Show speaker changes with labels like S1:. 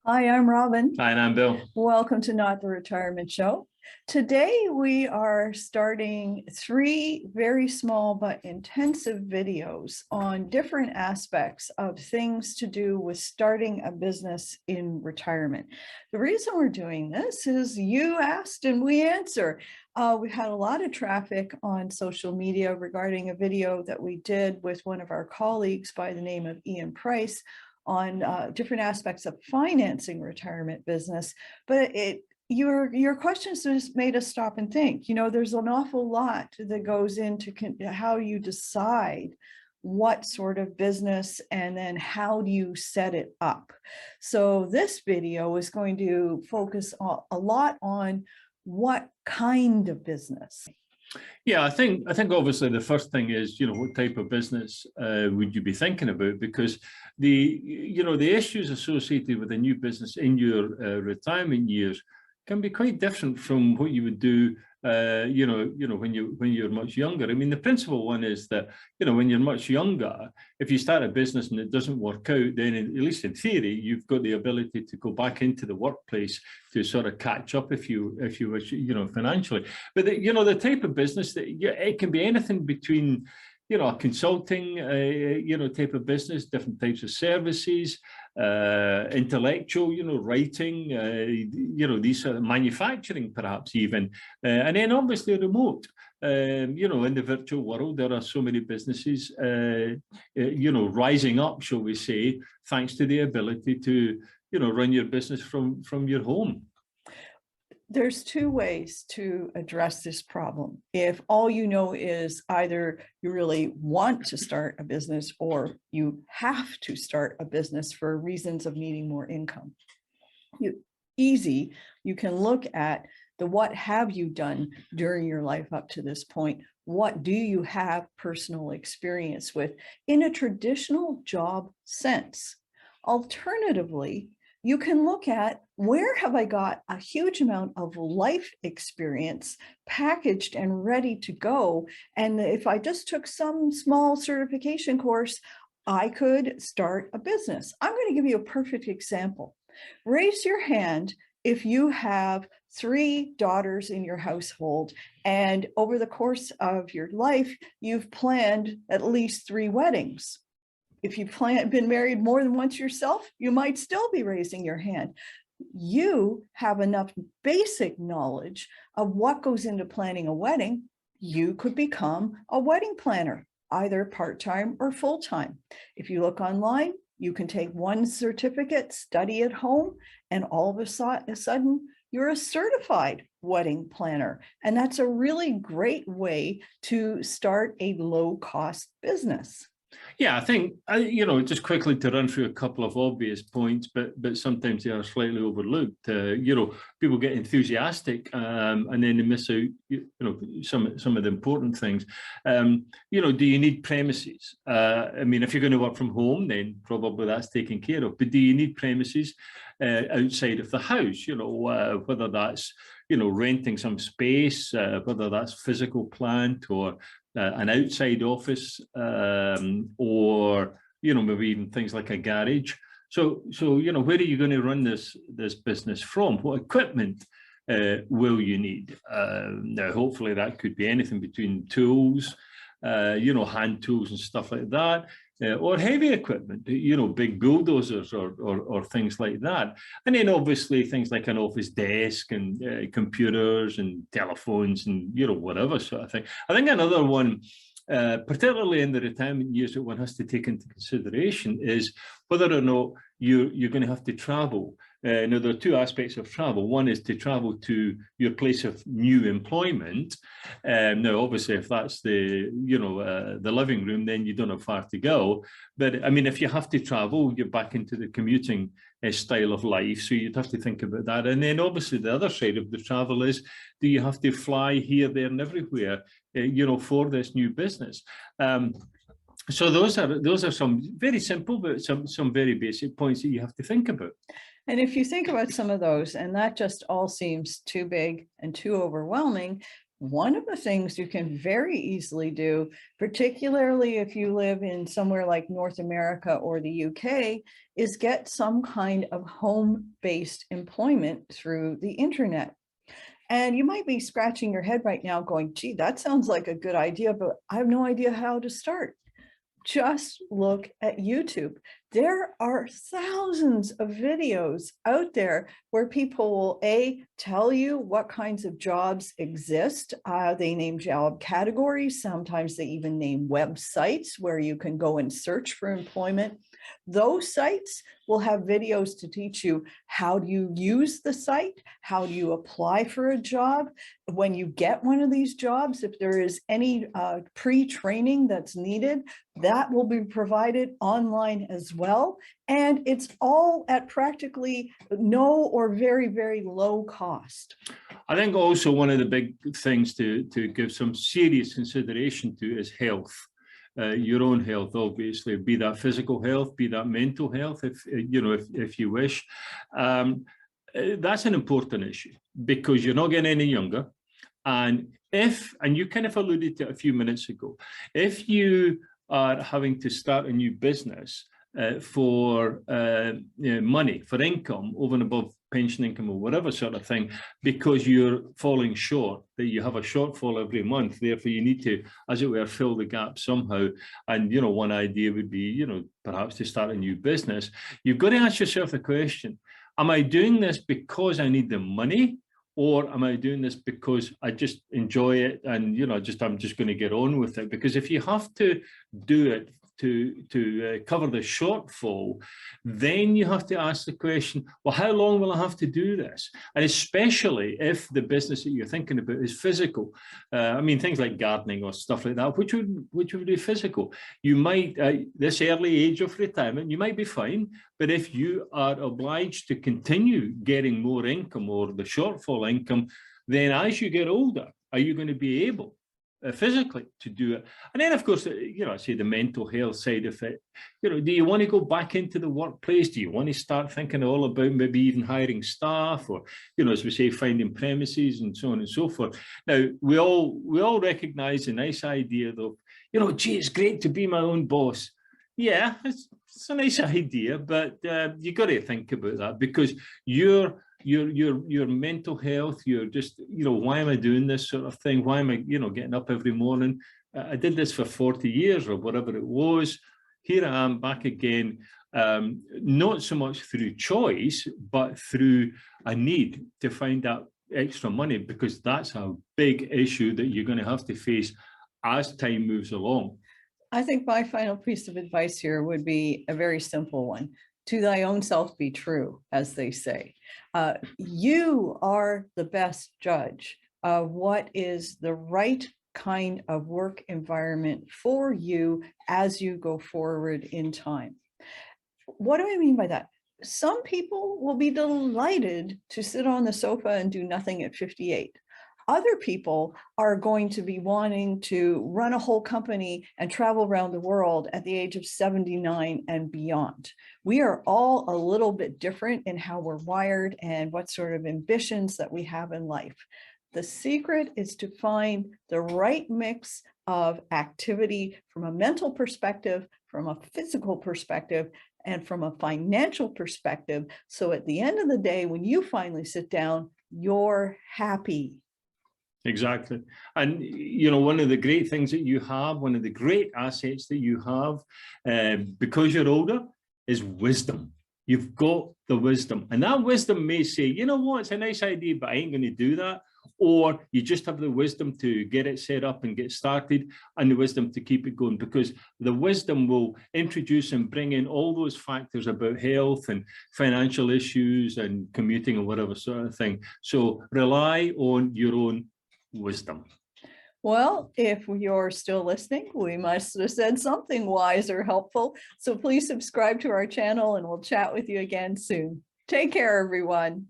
S1: Hi, I'm Robin.
S2: Hi, and I'm Bill.
S1: Welcome to Not the Retirement Show. Today we are starting 3 very small but intensive videos on different aspects of things to do with starting a business in retirement. The reason we're doing this is you asked and we answer. We've had a lot of traffic on social media regarding a video that we did with one of our colleagues by the name of Ian Price on different aspects of financing retirement business, but your questions just made us stop and think. You know, there's an awful lot that goes into how you decide what sort of business and then how do you set it up. So this video is going to focus a lot on what kind of business.
S2: Yeah, I think obviously the first thing is, what type of business would you be thinking about? Because the issues associated with a new business in your retirement years can be quite different from what you would do, when you're much younger. I mean, the principal one is that, when you're much younger, if you start a business and it doesn't work out, then at least in theory, you've got the ability to go back into the workplace to sort of catch up if you wish, financially. But the type of business that it can be anything between, a consulting, type of business, different types of services, intellectual, writing, these sort of manufacturing, perhaps even, and then obviously remote. In the virtual world, there are so many businesses, rising up, shall we say, thanks to the ability to, run your business from your home.
S1: There's 2 ways to address this problem. If all you know is either you really want to start a business or you have to start a business for reasons of needing more income. You can look at the what have you done during your life up to this point? What do you have personal experience with in a traditional job sense? Alternatively, you can look at where have I got a huge amount of life experience packaged and ready to go. And if I just took some small certification course, I could start a business. I'm going to give you a perfect example. Raise your hand if you have 3 daughters in your household and over the course of your life, you've planned at least 3 weddings. If you've been married more than once yourself, you might still be raising your hand. You have enough basic knowledge of what goes into planning a wedding. You could become a wedding planner, either part-time or full-time. If you look online, you can take 1 certificate, study at home, and all of a sudden, you're a certified wedding planner. And that's a really great way to start a low-cost business.
S2: Yeah, I think, just quickly to run through a couple of obvious points, but sometimes they are slightly overlooked. People get enthusiastic and then they miss out, some of the important things. Do you need premises? I mean, if you're going to work from home, then probably that's taken care of. But do you need premises outside of the house? Whether that's, renting some space, whether that's physical plant or an outside office, or maybe even things like a garage. So where are you going to run this business from? What equipment will you need? Now, hopefully that could be anything between tools, hand tools and stuff like that, or heavy equipment, big bulldozers or things like that. And then obviously things like an office desk and computers and telephones and, whatever sort of thing. I think another one, particularly in the retirement years that one has to take into consideration is whether or not you're going to have to travel. Now, there are 2 aspects of travel. One is to travel to your place of new employment. Now, obviously, if that's the living room, then you don't have far to go. But I mean, if you have to travel, you're back into the commuting style of life. So you'd have to think about that. And then obviously the other side of the travel is, do you have to fly here, there and everywhere, for this new business? So those are some very simple, but some very basic points that you have to think about.
S1: And if you think about some of those, and that just all seems too big and too overwhelming, One of the things you can very easily do, particularly if you live in somewhere like North America or the UK, is get some kind of home-based employment through the internet. And you might be scratching your head right now going, gee, that sounds like a good idea, but I have no idea how to start. Just look at YouTube. There are thousands of videos out there where people will tell you what kinds of jobs exist. They name job categories. Sometimes they even name websites where you can go and search for employment. Those sites will have videos to teach you how do you use the site, how do you apply for a job. When you get one of these jobs, if there is any pre-training that's needed, that will be provided online as well. And it's all at practically no or very, very low cost.
S2: I think also one of the big things to give some serious consideration to is health. Your own health, obviously, be that physical health, be that mental health, if you wish. That's an important issue because you're not getting any younger. And you kind of alluded to it a few minutes ago, if you are having to start a new business for money, for income over and above pension income or whatever sort of thing, because you're falling short, that you have a shortfall every month, therefore you need to, as it were, fill the gap somehow. And, one idea would be, perhaps to start a new business. You've got to ask yourself the question, am I doing this because I need the money? Or am I doing this because I just enjoy it and, I'm just going to get on with it? Because if you have to do it to cover the shortfall, then you have to ask the question, well, how long will I have to do this? And especially if the business that you're thinking about is physical. Things like gardening or stuff like that, which would be physical. You might, this early age of retirement, you might be fine, but if you are obliged to continue getting more income or the shortfall income, then as you get older, are you going to be able physically to do it? And then, of course, I say the mental health side of it. Do you want to go back into the workplace? Do you want to start thinking all about maybe even hiring staff or, as we say, finding premises and so on and so forth? Now, we all recognize the nice idea, though, gee, it's great to be my own boss. Yeah, it's a nice idea, but you got to think about that because your mental health, you're just, why am I doing this sort of thing? Why am I, getting up every morning? I did this for 40 years or whatever it was. Here I am back again, not so much through choice, but through a need to find out extra money, because that's a big issue that you're going to have to face as time moves along.
S1: I think my final piece of advice here would be a very simple one. To thy own self be true, as they say. You are the best judge of what is the right kind of work environment for you as you go forward in time. What do I mean by that? Some people will be delighted to sit on the sofa and do nothing at 58. Other people are going to be wanting to run a whole company and travel around the world at the age of 79 and beyond. We are all a little bit different in how we're wired and what sort of ambitions that we have in life. The secret is to find the right mix of activity from a mental perspective, from a physical perspective, and from a financial perspective. So at the end of the day, when you finally sit down, you're happy.
S2: Exactly. And, one of the great things that you have, one of the great assets that you have, because you're older, is wisdom. You've got the wisdom. And that wisdom may say, you know what, it's a nice idea, but I ain't going to do that. Or you just have the wisdom to get it set up and get started, and the wisdom to keep it going, because the wisdom will introduce and bring in all those factors about health and financial issues and commuting and whatever sort of thing. So rely on your own wisdom.
S1: Well, if you're still listening, we must have said something wise or helpful. So please subscribe to our channel and we'll chat with you again soon. Take care, everyone.